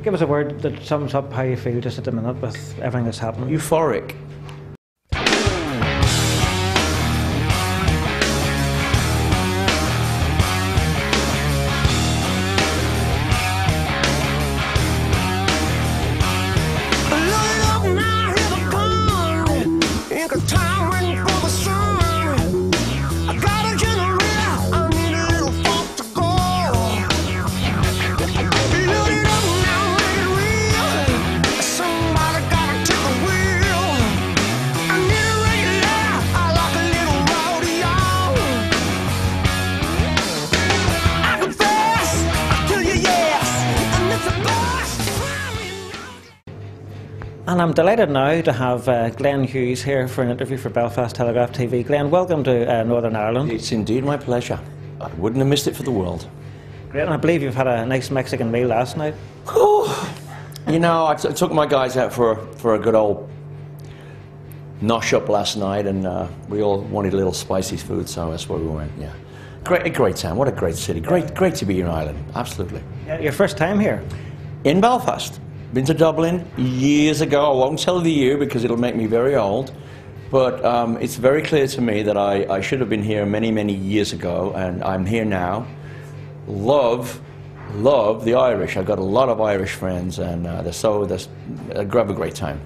give us a word that sums up how you feel just at the minute with everything that's happening. Euphoric. And I'm delighted now to have Glenn Hughes here for an interview for Belfast Telegraph TV. Glenn, welcome to Northern Ireland. It's indeed my pleasure. I wouldn't have missed it for the world. Great, and I believe you've had a nice Mexican meal last night. You know, I took my guys out for a good old nosh up last night, and we all wanted a little spicy food, so that's where we went. Yeah, great town. What a great city. Great to be in Ireland. Absolutely. Yeah, your first time here? In Belfast. Been to Dublin years ago. I won't tell the year because it'll make me very old, but it's very clear to me that I should have been here many years ago, and I'm here now. Love the Irish. I've got a lot of Irish friends, and I have a great time.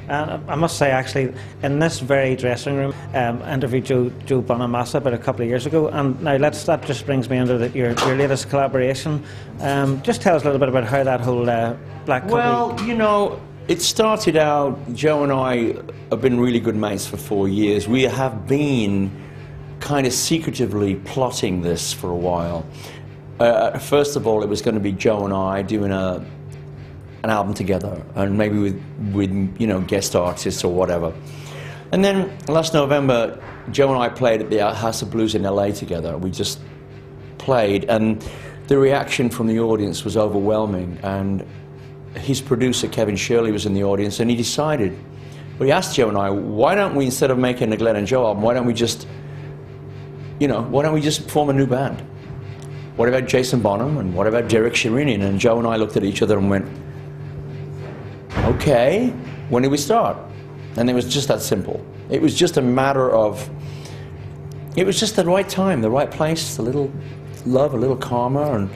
And I must say, actually, in this very dressing room, I interviewed Joe Bonamassa about a couple of years ago, and now that just brings me under your latest collaboration. Just tell us a little bit about how that whole Black Company... Well, you know, it started out, Joe and I have been really good mates for 4 years. We have been kind of secretively plotting this for a while. First of all, it was going to be Joe and I doing an album together, and maybe with you know, guest artists or whatever. And then last November, Joe and I played at the House of Blues in LA together. We just played, and the reaction from the audience was overwhelming. And his producer, Kevin Shirley, was in the audience, and he decided, well, he asked Joe and I, why don't we, instead of making a Glenn and Joe album, why don't we just form a new band? What about Jason Bonham, and what about Derek Sherinian? And Joe and I looked at each other and went, okay, when do we start? And it was just that simple. It was just a matter of, it was just the right time, the right place, a little love, a little karma,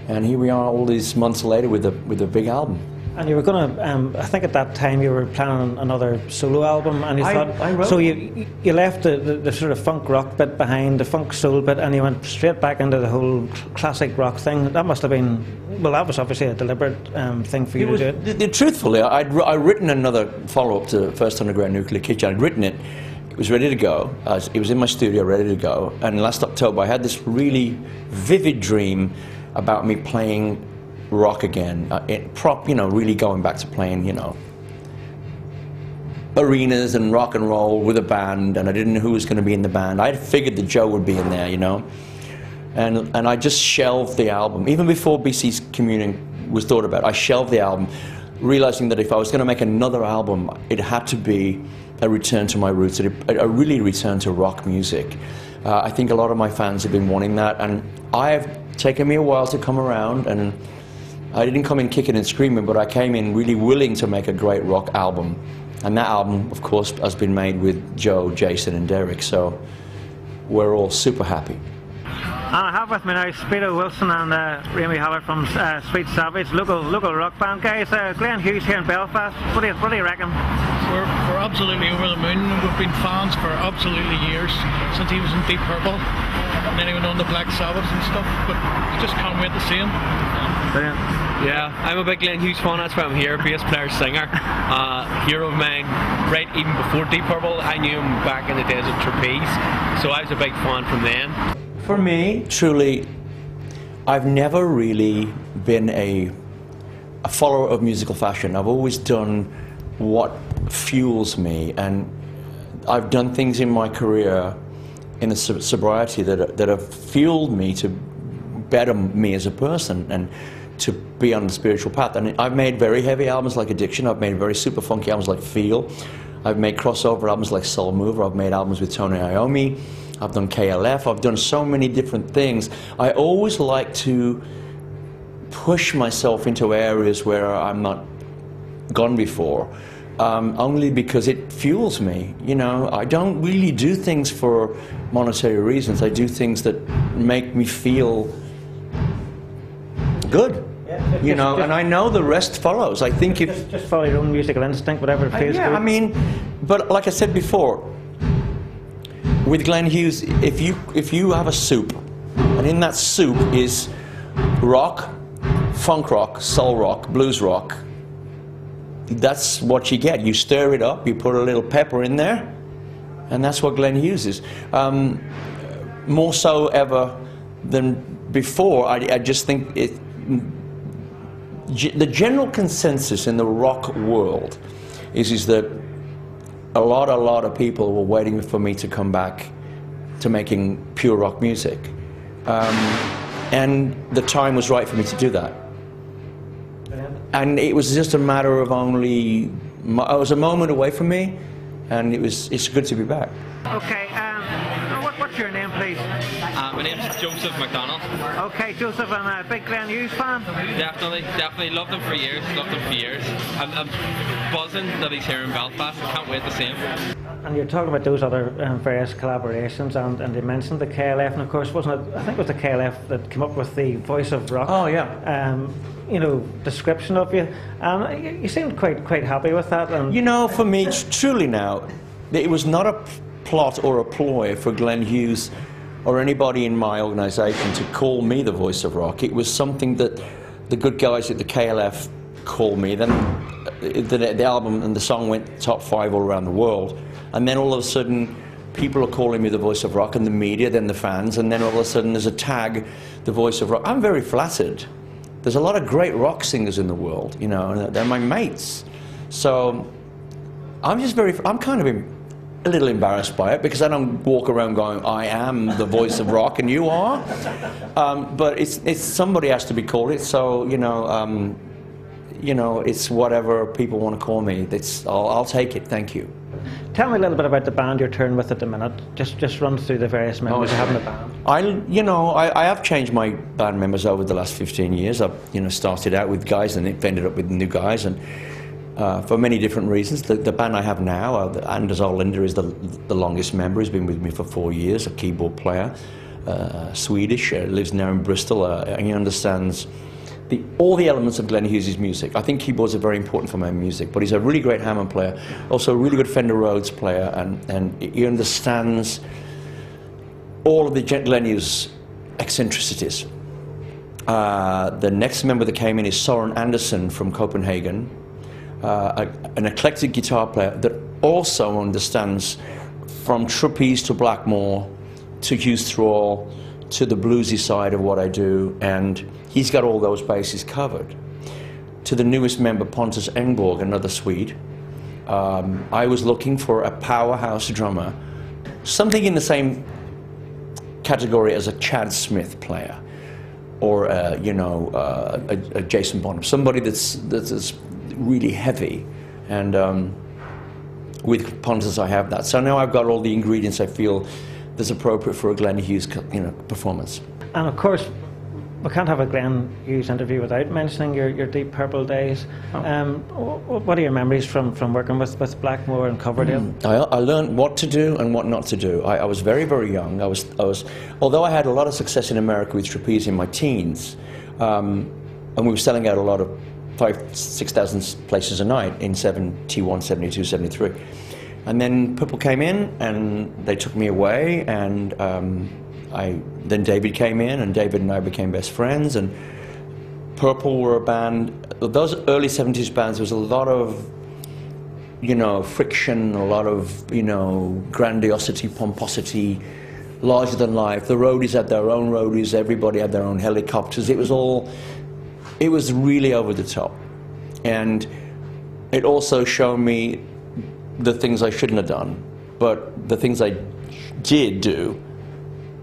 and here we are all these months later with a big album. And you were going to, I think at that time you were planning another solo album, and you thought, so you left the sort of funk rock bit behind, the funk soul bit, and you went straight back into the whole classic rock thing. That must have been, well, that was obviously a deliberate thing for you to do it. Truthfully, I'd written another follow-up to First Underground Nuclear Kitchen. I'd written it, it was ready to go. It was in my studio, ready to go, and last October I had this really vivid dream about me playing rock again, you know, really going back to playing, you know, arenas and rock and roll with a band, and I didn't know who was going to be in the band. I had figured that Joe would be in there, you know, and I just shelved the album. Even before BC's Communion was thought about, I shelved the album, realizing that if I was going to make another album, it had to be a return to my roots, a really return to rock music. I think a lot of my fans have been wanting that, and I've taken me a while to come around, and I didn't come in kicking and screaming, but I came in really willing to make a great rock album. And that album, of course, has been made with Joe, Jason and Derek, so we're all super happy. And I have with me now Speedo Wilson and Remy Haller from Sweet Savage, local rock band. Guys, Glenn Hughes here in Belfast, what do you reckon? We're absolutely over the moon. We've been fans for absolutely years, since he was in Deep Purple, and then he went on to Black Sabbath and stuff, but just can't wait to see him. Brilliant. Yeah, I'm a big Glenn Hughes fan, that's why I'm here, bass player, singer. Hero of mine, right even before Deep Purple. I knew him back in the days of Trapeze, so I was a big fan from then. For me, truly, I've never really been a follower of musical fashion. I've always done what fuels me, and I've done things in my career in the sobriety that have fueled me to better me as a person and to be on the spiritual path. And I've made very heavy albums like Addiction, I've made very super funky albums like Feel, I've made crossover albums like Soul Mover, I've made albums with Tony Iommi, I've done KLF, I've done so many different things. I always like to push myself into areas where I'm not gone before, only because it fuels me. You know, I don't really do things for monetary reasons. I do things that make me feel good. You know, and I know the rest follows. I think if just follow your own musical instinct, whatever it feels yeah, good. I mean, but like I said before, with Glenn Hughes, if you have a soup, and in that soup is rock, funk rock, soul rock, blues rock, that's what you get. You stir it up, you put a little pepper in there, and that's what Glenn Hughes is. More so ever than before, I just think the general consensus in the rock world is that a lot of people were waiting for me to come back to making pure rock music. And the time was right for me to do that. And it was just a matter of only, it was a moment away from me, and it's good to be back. Okay, what's your name, please? My name's Joseph McDonald. Okay, Joseph, I'm a big Glenn Hughes fan. Definitely. Loved him for years. I'm buzzing that he's here in Belfast. I can't wait to see him. And you're talking about those other various collaborations, and they mentioned the KLF, and of course, wasn't it? I think it was the KLF that came up with the Voice of Rock. Oh yeah. You know, description of you. You seemed quite happy with that. And you know, for me, truly now, it was not a plot or a ploy for Glenn Hughes or anybody in my organisation to call me the Voice of Rock. It was something that the good guys at the KLF called me. Then the album and the song went top 5 all around the world. And then all of a sudden, people are calling me the Voice of Rock, and the media, then the fans, and then all of a sudden there's a tag, the Voice of Rock. I'm very flattered. There's a lot of great rock singers in the world, you know, and they're my mates. So I'm kind of a little embarrassed by it, because I don't walk around going, I am the Voice of Rock and you are. But it's somebody has to be called it, so you know, it's whatever people want to call me. I'll take it. Thank you. Tell me a little bit about the band you're touring with at the minute. Just run through the various members you have in the band. I have changed my band members over the last 15 years. I've started out with guys and ended up with new guys, and for many different reasons. The band I have now, Anders Olinder is the longest member. He's been with me for 4 years, a keyboard player, Swedish, lives now in Bristol. And he understands all the elements of Glenn Hughes' music. I think keyboards are very important for my music, but he's a really great Hammond player, also a really good Fender Rhodes player, and he understands all of the Glenn Hughes eccentricities. The next member that came in is Søren Andersen from Copenhagen, an eclectic guitar player that also understands from trapeze to Blackmore to Hughes Thrall to the bluesy side of what I do, and he's got all those bases covered. To the newest member, Pontus Engborg, another Swede, I was looking for a powerhouse drummer, something in the same category as a Chad Smith player, or a Jason Bonham, somebody that's really heavy, and with Pontus I have that. So now I've got all the ingredients I feel that's appropriate for a Glenn Hughes performance. And of course, we can't have a Glenn Hughes interview without mentioning your Deep Purple days. What are your memories from working with Blackmore and Coverdale? I learned what to do and what not to do. I was very, very young. Although I had a lot of success in America with trapeze in my teens, and we were selling out a lot of 5,000–6,000 places a night in 71, 72, 73. And then Purple came in and they took me away, and then David came in, and David and I became best friends, and Purple were a band, those early 70s bands, there was a lot of, friction, a lot of, grandiosity, pomposity, larger than life. The roadies had their own roadies, everybody had their own helicopters. It was really over the top. And it also showed me the things I shouldn't have done, but the things I did do,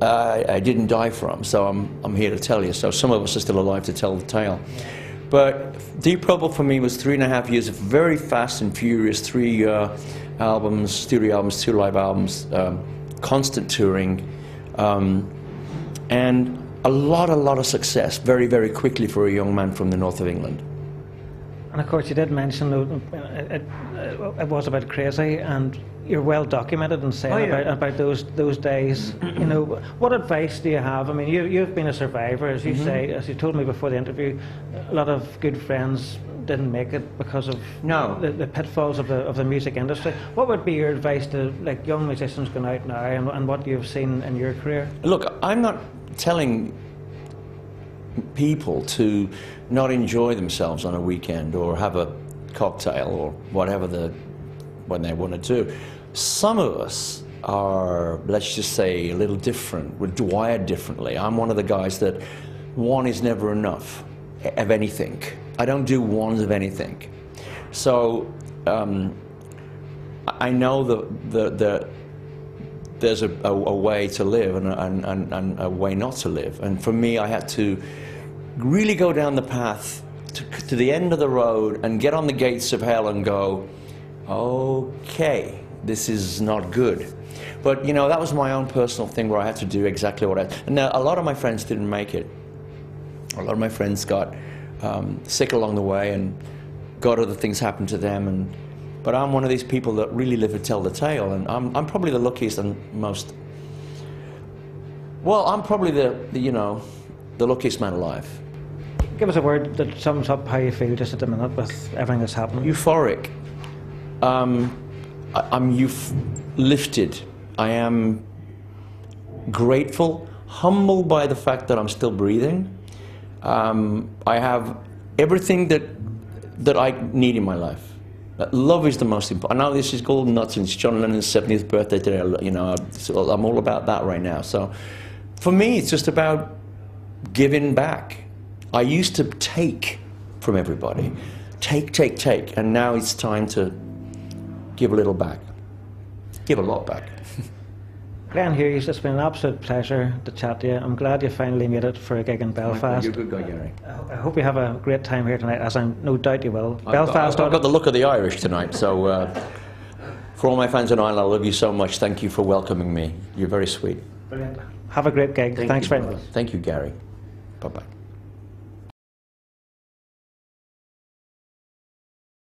I didn't die from, so I'm here to tell you. So some of us are still alive to tell the tale. But Deep Purple for me was 3.5 years of very fast and furious, 3 albums, studio albums, 2 live albums, constant touring, and a lot of success very, very quickly for a young man from the north of England. And of course, you did mention it was a bit crazy, and you're well documented in saying about those days. You know, what advice do you have? I mean, you've been a survivor, as you say, as you told me before the interview. A lot of good friends didn't make it because of the pitfalls of the music industry. What would be your advice to like young musicians going out now, and what you've seen in your career? Look, I'm not telling people to not enjoy themselves on a weekend or have a cocktail or whatever when they want to do. Some of us are, let's just say, a little different. We're wired differently. I'm one of the guys that one is never enough of anything. I don't do ones of anything. So I know that there's a way to live and a way not to live. And for me, I had to really go down the path to the end of the road and get on the gates of hell and go, okay, this is not good. But, you know, that was my own personal thing where I had to do exactly what and now, a lot of my friends didn't make it. A lot of my friends got sick along the way, and got other things happen to them. But I'm one of these people that really live to tell the tale, and I'm probably the luckiest and most. Well, I'm probably the luckiest man alive. Give us a word that sums up how you feel just at the minute with everything that's happening. Euphoric. I'm lifted. I am grateful, humbled by the fact that I'm still breathing. I have everything that I need in my life. Love is the most important. I know this is golden nuts and it's John Lennon's 70th birthday today. You know, so I'm all about that right now. So for me, it's just about giving back. I used to take from everybody. Take. And now it's time to give a little back. Give a lot back. Glenn Hughes, it's been an absolute pleasure to chat to you. I'm glad you finally made it for a gig in Belfast. You're a good guy, Gary. I hope you have a great time here tonight, as I'm no doubt you will. I've got the look of the Irish tonight, so for all my fans in Ireland, I love you so much. Thank you for welcoming me. You're very sweet. Brilliant. Have a great gig. Thanks very much. Thank you, Gary. Bye-bye.